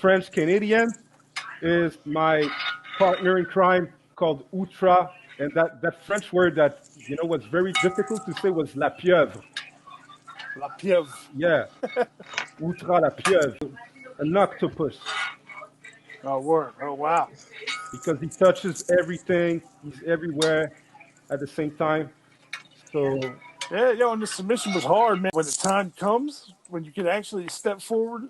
French Canadian is my partner in crime called Outra, and that French word that was very difficult to say was la pieuvre. La pieuvre. Yeah, Outra la pieuvre, an octopus, Oh, word. Oh, wow. because he touches everything. He's everywhere at the same time. So Yeah, and the submission was hard, man. When the time comes, when you can actually step forward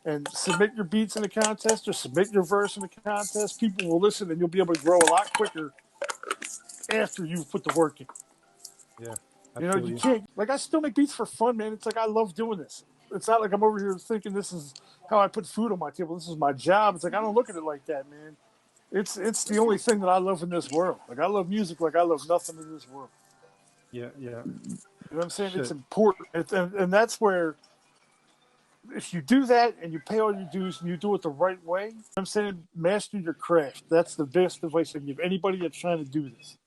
and submit your beats in the contest or submit your verse in the contest, people will listen and you'll be able to grow a lot quicker after you've put the work in. yeah, You absolutely. can't, like, I still make beats for fun, man. It's like I love doing this. It's not like I'm over here thinking this is how I put food on my table. This is my job. It's like I don't look at it like that, man. It's the only thing that I love in this world. Like, I love music like I love nothing in this world. Yeah. You know what I'm saying? Shit. It's important. And that's where, if you do that and you pay all your dues and you do it the right way, you know what I'm saying, master your craft. That's the best advice I can give anybody that's trying to do this.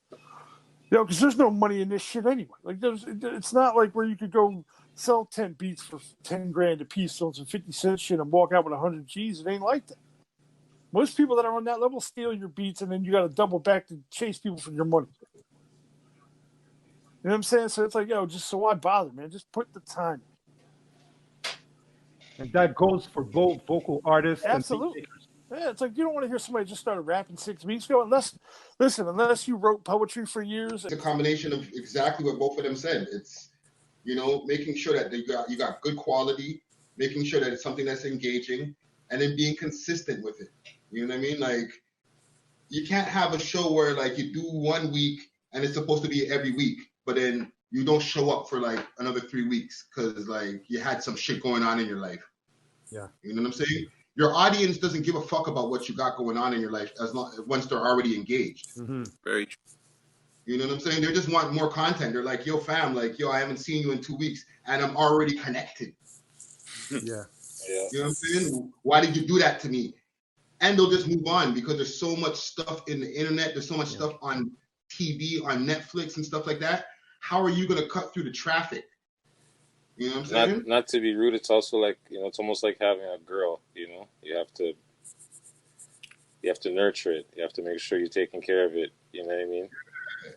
Because there's no money in this shit anyway. Like, it's not like where you could go sell 10 beats for 10 grand a piece on some 50-cent shit and walk out with 100 G's. It ain't like that. Most people that are on that level steal your beats, and then you got to double back to chase people for your money. You know what I'm saying? So it's like, just so why bother, man? Just put the time in. And that goes for both vocal artists Absolutely. and beat makers. Yeah, it's like you don't want to hear somebody just started rapping 6 weeks ago. Unless you wrote poetry for years. It's a combination of exactly what both of them said. It's, making sure that you got good quality, making sure that it's something that's engaging, and then being consistent with it. You know what I mean? Like, you can't have a show where like you do 1 week and it's supposed to be every week, but then you don't show up for like another 3 weeks because like you had some shit going on in your life. Yeah. You know what I'm saying? Your audience doesn't give a fuck about what you got going on in your life once they're already engaged. Mm-hmm. Very true. You know what I'm saying? They just want more content. They're like, yo, fam, like, yo, I haven't seen you in 2 weeks and I'm already connected. Yeah. You know what I'm saying? Why did you do that to me? And they'll just move on because there's so much stuff in the internet. There's so much stuff on TV, on Netflix and stuff like that. How are you going to cut through the traffic? You know what I'm saying? Not to be rude, it's also like, it's almost like having a girl, you have to nurture it. You have to make sure you're taking care of it. You know what I mean?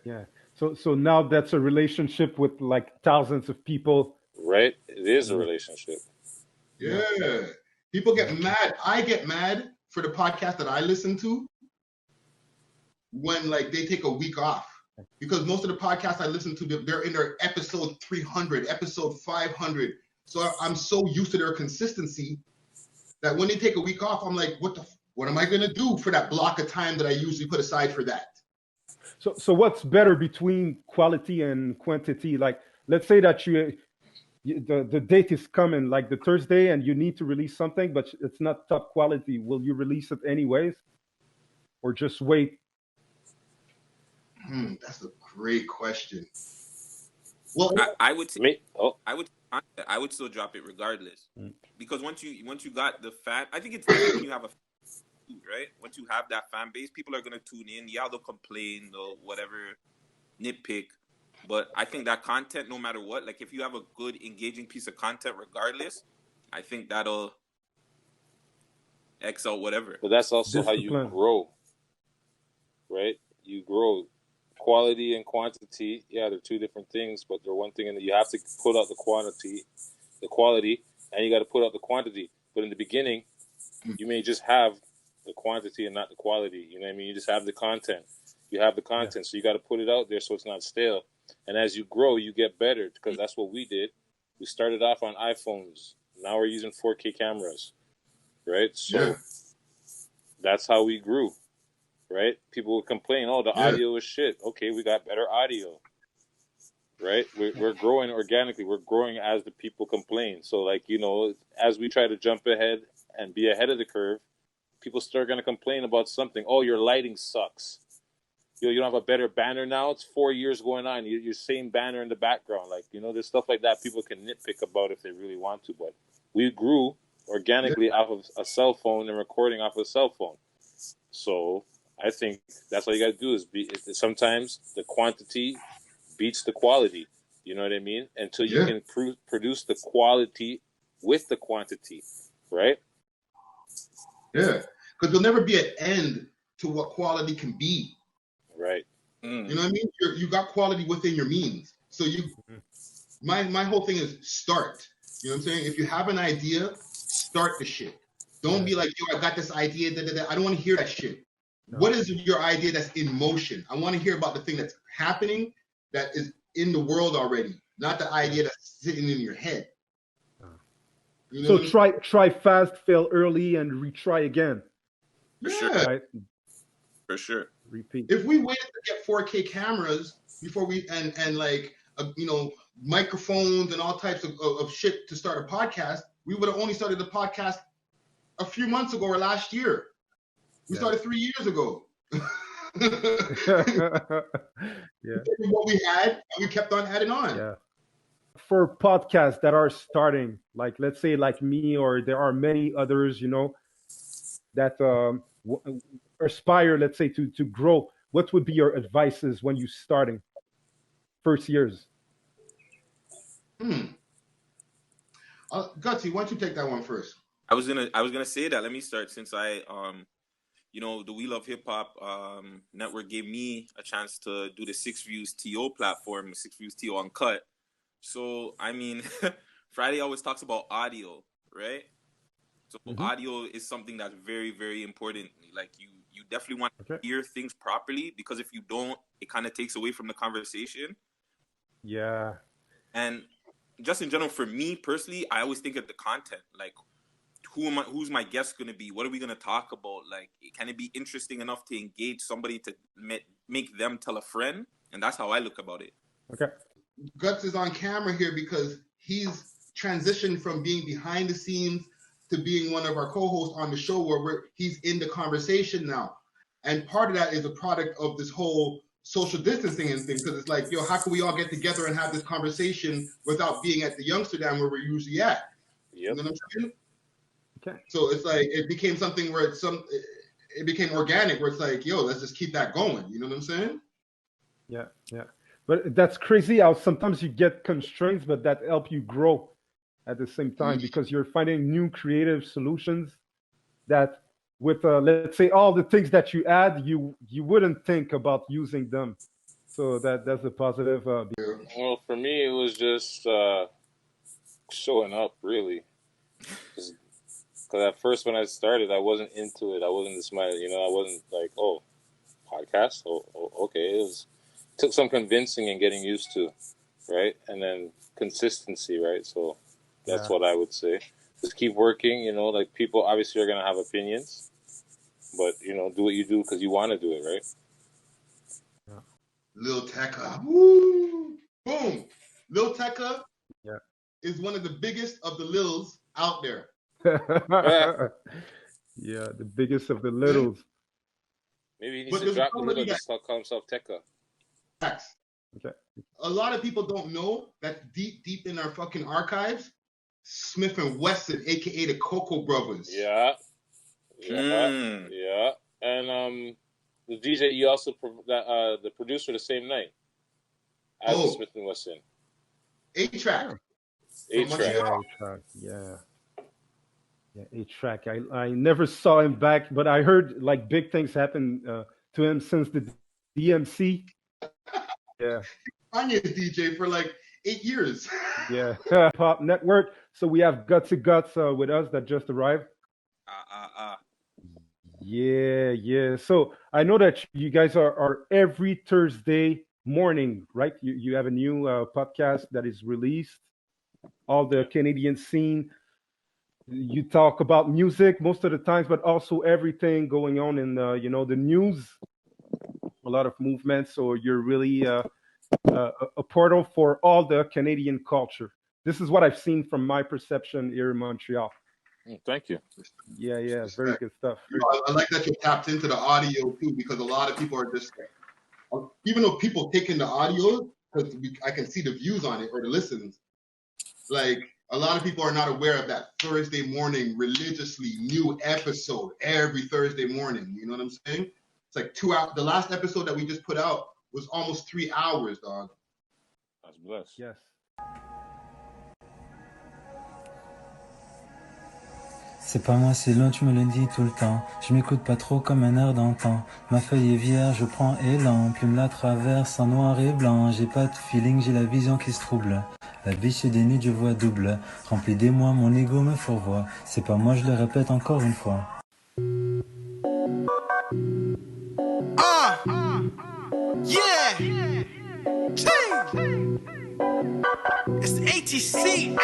Yeah. So now that's a relationship with like thousands of people. Right? It is a relationship. Yeah. People get mad. I get mad for the podcast that I listen to when like they take a week off. Because most of the podcasts I listen to, they're in their episode 300, episode 500. So I'm so used to their consistency that when they take a week off, I'm like, what am I going to do for that block of time that I usually put aside for that? So what's better between quality and quantity? Like, let's say that the date is coming, like the Thursday, and you need to release something, but it's not top quality. Will you release it anyways, or just wait? That's a great question. Well, I would say, I would still drop it regardless, because once you got the fan, I think it's different when you have a fan, right? Once you have that fan base, people are gonna tune in. Yeah, they'll complain, they'll whatever, nitpick, but I think that content, no matter what, like if you have a good engaging piece of content, regardless, I think that'll X out whatever. But that's also how you grow, right? You grow. Quality and quantity, they're two different things, but they're one thing, and you have to put out the quality, and you got to put out the quantity. But in the beginning, you may just have the quantity and not the quality. You know what I mean? You just have the content. You have the content, so you got to put it out there so it's not stale. And as you grow, you get better, because that's what we did. We started off on iPhones. Now we're using 4K cameras, right? So that's how we grew. Right? People would complain, the audio is shit. Okay, we got better audio. Right? We're growing organically. We're growing as the people complain. So, like, as we try to jump ahead and be ahead of the curve, people start going to complain about something. Oh, your lighting sucks. You don't have a better banner now? It's 4 years going on. Your same banner in the background. Like, there's stuff like that people can nitpick about if they really want to. But we grew organically off of a cell phone and recording off of a cell phone. So I think that's all you got to do is sometimes the quantity beats the quality. You know what I mean? Until you can produce the quality with the quantity, right? Yeah, because there'll never be an end to what quality can be. Right. You know what I mean? You got quality within your means. So my whole thing is start. You know what I'm saying? If you have an idea, start the shit. Don't be like, yo, I got this idea. I don't want to hear that shit. No. What is your idea that's in motion? I want to hear about the thing that's happening, that is in the world already, not the idea that's sitting in your head. You know so try fast, fail early, and retry again. For sure. Right? For sure. Repeat. If we waited to get 4K cameras before we and like microphones and all types of shit to start a podcast, we would have only started the podcast a few months ago or last year. We started 3 years ago. What we had, and we kept on adding on. Yeah. For podcasts that are starting, like let's say like me, or there are many others, that aspire, let's say, to grow, what would be your advices when you starting first years? Gutsy, why don't you take that one first? I was gonna say that. Let me start, since I the We Love Hip Hop network gave me a chance to do the 6 Views TO platform, 6 Views TO Uncut. So I mean, Friday always talks about audio, right? So audio is something that's very, very important. Like you definitely want to hear things properly, because if you don't, it kind of takes away from the conversation. Yeah. And just in general, for me personally, I always think of the content. Like, who's my guest going to be? What are we going to talk about? Like, can it be interesting enough to engage somebody to make them tell a friend? And that's how I look about it. Okay. Guts is on camera here because he's transitioned from being behind the scenes to being one of our co-hosts on the show, where he's in the conversation now. And part of that is a product of this whole social distancing and things, because it's like, yo, how can we all get together and have this conversation without being at the Youngsterdam where we're usually at? Yep. You know what I'm saying? Okay. So it's like, it became something where it became organic, where it's like, yo, let's just keep that going. You know what I'm saying? Yeah, yeah. But that's crazy how sometimes you get constraints, but that help you grow at the same time, because you're finding new creative solutions that with, let's say, all the things that you add, you wouldn't think about using them. So that's a positive. Well, for me, it was just showing up, really. Because at first when I started, I wasn't into it. I wasn't this mind, I wasn't like, oh, podcast? Oh, okay. It took some convincing and getting used to, right? And then consistency, right? So that's what I would say. Just keep working, like people obviously are going to have opinions, but, do what you do because you want to do it, right? Yeah. Lil Tecca. Woo! Boom! Lil Tecca is one of the biggest of the Lils out there. Yeah, the biggest of the littles. Maybe he needs to drop the little, just call himself Tecca. Facts. Okay. A lot of people don't know that deep in our fucking archives, Smith and Wesson, aka the Cocoa Brothers. Yeah. And the DJ, you also the producer the same night as Smith and Wesson. A-Track. A-Track. Yeah. Yeah, A-Track. I never saw him back, but I heard like big things happen to him since the DMC. Yeah. Kanye's DJ for like 8 years. Yeah. Pop Network. So we have Gutsy Guts with us that just arrived. Yeah. So I know that you guys are every Thursday morning, right? You have a new podcast that is released. All the Canadian scene. You talk about music most of the times, but also everything going on in the news. A lot of movements. So you're really a portal for all the Canadian culture. This is what I've seen from my perception here in Montreal. Thank you. Yeah, very good stuff. I like that you tapped into the audio too, because a lot of people are just, even though people take in the audio, because I can see the views on it or the listens, like a lot of people are not aware of that Thursday morning religiously new episode every Thursday morning. You know what I'm saying? It's like 2 hours. The last episode that we just put out was almost 3 hours, dog. That's blessed. Yes. C'est pas moi, c'est l'autre, tu me le dis tout le temps. Je m'écoute pas trop comme un air d'antan. Ma feuille est vierge, je prends élan. Plume la traverse en noir et blanc. J'ai pas de feeling, j'ai la vision qui se trouble. La vie c'est des nuits, je vois double. Rempli d'émoi, mon ego me fourvoie. C'est pas moi, je le répète encore une fois. Yeah! It's HITstory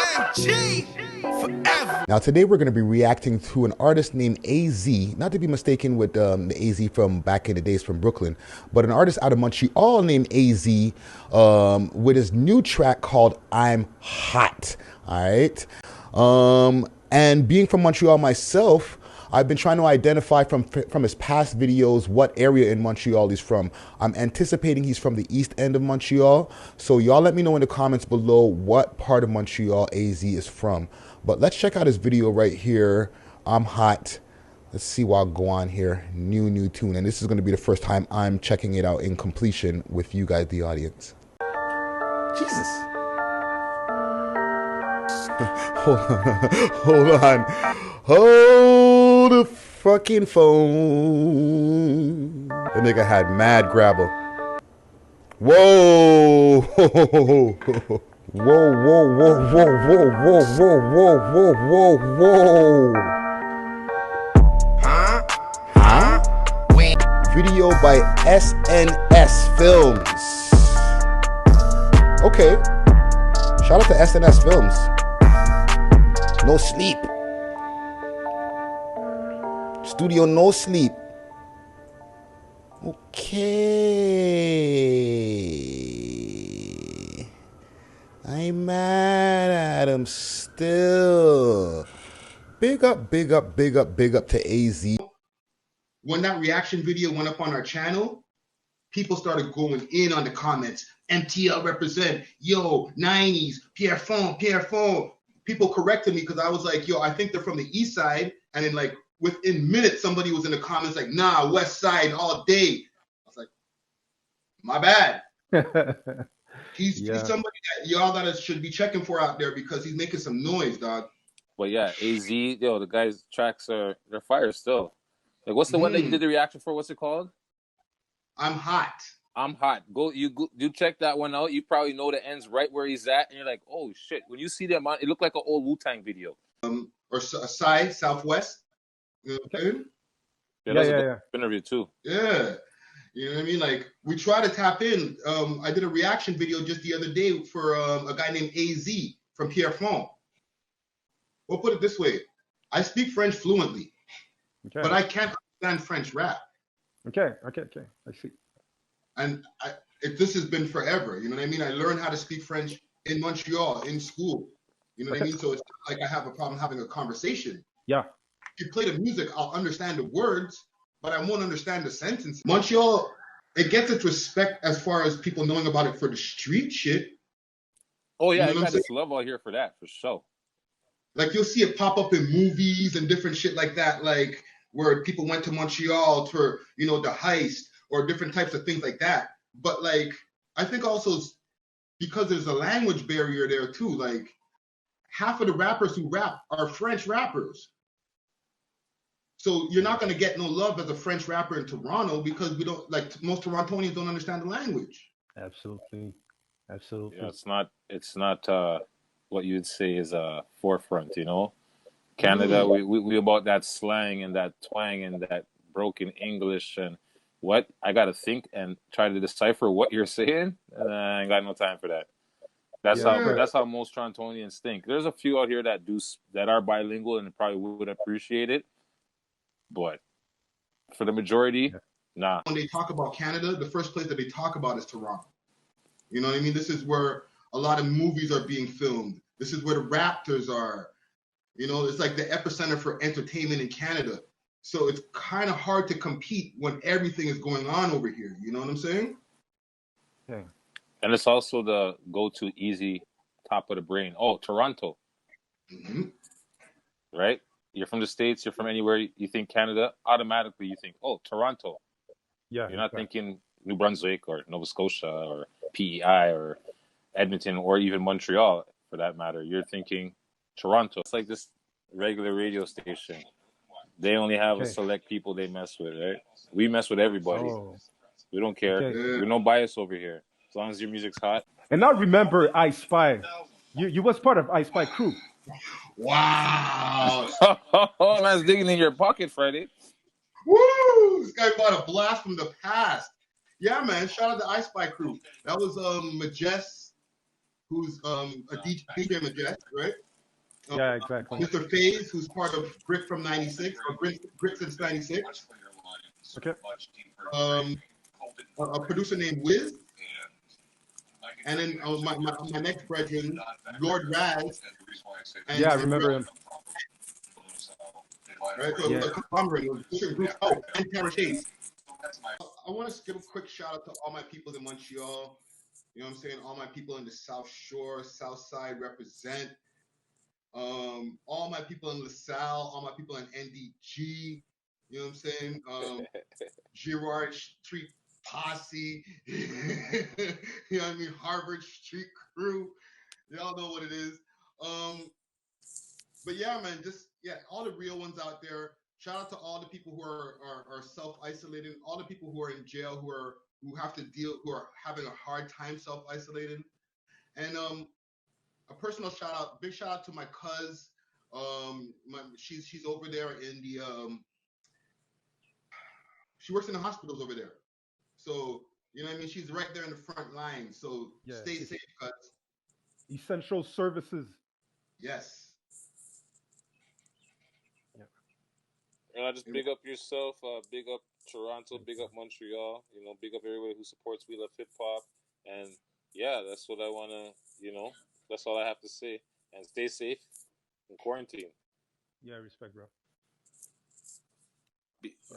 forever. Now today we're going to be reacting to an artist named AZ, not to be mistaken with the AZ from back in the days from Brooklyn, but an artist out of Montreal named AZ with his new track called I'm Hot. All right. And being from Montreal myself, I've been trying to identify from his past videos what area in Montreal he's from. I'm anticipating he's from the east end of Montreal. So y'all let me know in the comments below what part of Montreal AZ is from. But let's check out his video right here. I'm Hot. Let's see what I'll go on here. New tune. And this is going to be the first time I'm checking it out in completion with you guys, the audience. Jesus. Hold on. Hold the fucking phone. The nigga had mad grabble. Whoa. Whoa, whoa, whoa, whoa, whoa, whoa, whoa, whoa, whoa, whoa. Huh? Video by SNS Films. Okay. Shout out to SNS Films. No sleep. Studio No Sleep. Okay. I'm mad at him still. Big up to AZ. When that reaction video went up on our channel, people started going in on the comments. MTL represent, yo, 90s, Pierre Fond. People corrected me because I was like, yo, I think they're from the east side. And then like within minutes, somebody was in the comments like, nah, west side all day. I was like, my bad. He's somebody that y'all should be checking for out there because he's making some noise, dog. But yeah, AZ, yo, the guy's tracks they're fire still. Like, what's the one that you did the reaction for? What's it called? I'm Hot. I'm Hot. You check that one out. You probably know the ends right where he's at, and you're like, oh shit. When you see them, it looked like an old Wu-Tang video. Or Psy, Southwest. You know what I'm saying? Yeah. Interview too. Yeah. You know what I mean? Like, we try to tap in. I did a reaction video just the other day for a guy named AZ from Pierre Fond. We'll put it this way. I speak French fluently, but I can't understand French rap. Okay. I see. And this has been forever. You know what I mean? I learned how to speak French in Montreal, in school. You know what I mean? So it's not like I have a problem having a conversation. Yeah. If you play the music, I'll understand the words, but I won't understand the sentence. Montreal, it gets its respect as far as people knowing about it for the street shit. Oh yeah, you got this love out here for that, for sure. Like, you'll see it pop up in movies and different shit like that, like where people went to Montreal for, you know, the heist or different types of things like that. But like, I think also because there's a language barrier there too, like half of the rappers who rap are French rappers. So you're not going to get no love as a French rapper in Toronto because we don't, like, most Torontonians don't understand the language. Absolutely. Yeah, it's not what you would say is a forefront, you know. Canada, we about that slang and that twang and that broken English and what I gotta think and try to decipher what you're saying. I ain't got no time for that. That's how most Torontonians think. There's a few out here that are bilingual and probably would appreciate it, but for the majority, nah. When they talk about Canada, the first place that they talk about is Toronto. You know what I mean? This is where a lot of movies are being filmed. This is where the Raptors are. You know, it's like the epicenter for entertainment in Canada. So it's kind of hard to compete when everything is going on over here. You know what I'm saying? Yeah. And it's also the go-to easy top of the brain. Oh, Toronto. Right? You're from the States, you're from anywhere, you think Canada, automatically you think, oh, Toronto. Yeah. You're not thinking New Brunswick or Nova Scotia or PEI or Edmonton or even Montreal for that matter. You're thinking Toronto. It's like this regular radio station. They only have a select people they mess with, right? We mess with everybody. Oh. We don't care. Okay. We're no bias over here. As long as your music's hot. And I remember I Spy. You was part of I Spy crew. Wow. Oh, man's digging in your pocket, Friday. Woo! This guy brought a blast from the past. Yeah, man. Shout out to I Spy crew. That was Majest, who's a DJ Majest, right? Yeah, exactly. Mr. FaZe, who's part of Grit from '96 or Grit since '96. Okay. A producer named Wiz. And then my next brethren, Lord Raz. Yeah, I remember him. Right, so Yeah. And Tara Chase. I want to give a quick shout out to all my people in Montreal. You know what I'm saying? All my people in the South Shore, South Side represent. All my people in LaSalle, all my people in NDG. You know what I'm saying? Girard Street Posse. You know what I mean? Harvard Street Crew. Y'all know what it is. But yeah, man, all the real ones out there. Shout out to all the people who are self-isolating, all the people who are in jail, who are having a hard time self-isolating. And a personal shout out, big shout out to my cuz. She's over there in the she works in the hospitals over there. So, you know what I mean? She's right there in the front line. So stay safe, cuz. Essential services. Yes. Just big up yourself, big up Toronto, big up Montreal, big up everybody who supports We Love Hip Hop. And yeah, that's what I want to, that's all I have to say. And stay safe in quarantine. Yeah, respect, bro.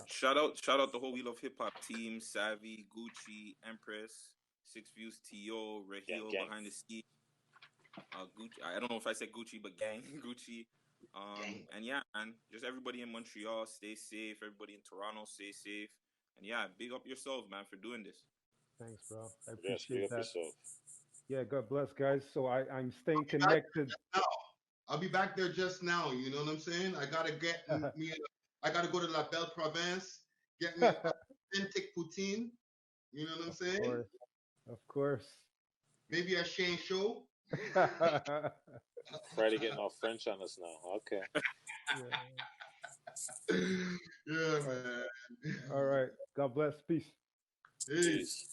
Shout out the whole We Love Hip Hop team, Savvy, Gucci, Empress, Six Views, T.O., Raheel behind the scenes. Gucci, I don't know if I said Gucci, but gang, Gucci. And yeah, man, just everybody in Montreal, stay safe. Everybody in Toronto, stay safe. And yeah, big up yourself, man, for doing this. Thanks, bro. I appreciate that. Yourself. Yeah, God bless, guys. So I'm staying connected. I'll be back there just now. You know what I'm saying? I gotta get I gotta go to La Belle Province, get me authentic poutine. You know what I'm saying? Of course. Maybe a Shane show. Friday getting all French on us now. Okay. Yeah, man. All right. God bless. Peace. Peace.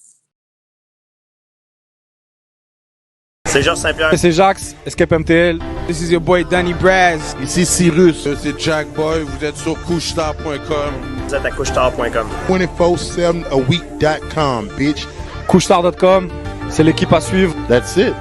C'est Georges Saint-Pierre. C'est Jacques, Escape MTL. This is your boy Danny Braz. Ici Cyrus. C'est Jack Boy. Vous êtes sur Kushtard.com. Vous êtes à Kushtard.com. 24/7aweek.com, bitch. Kushtard.com, c'est l'équipe à suivre. That's it.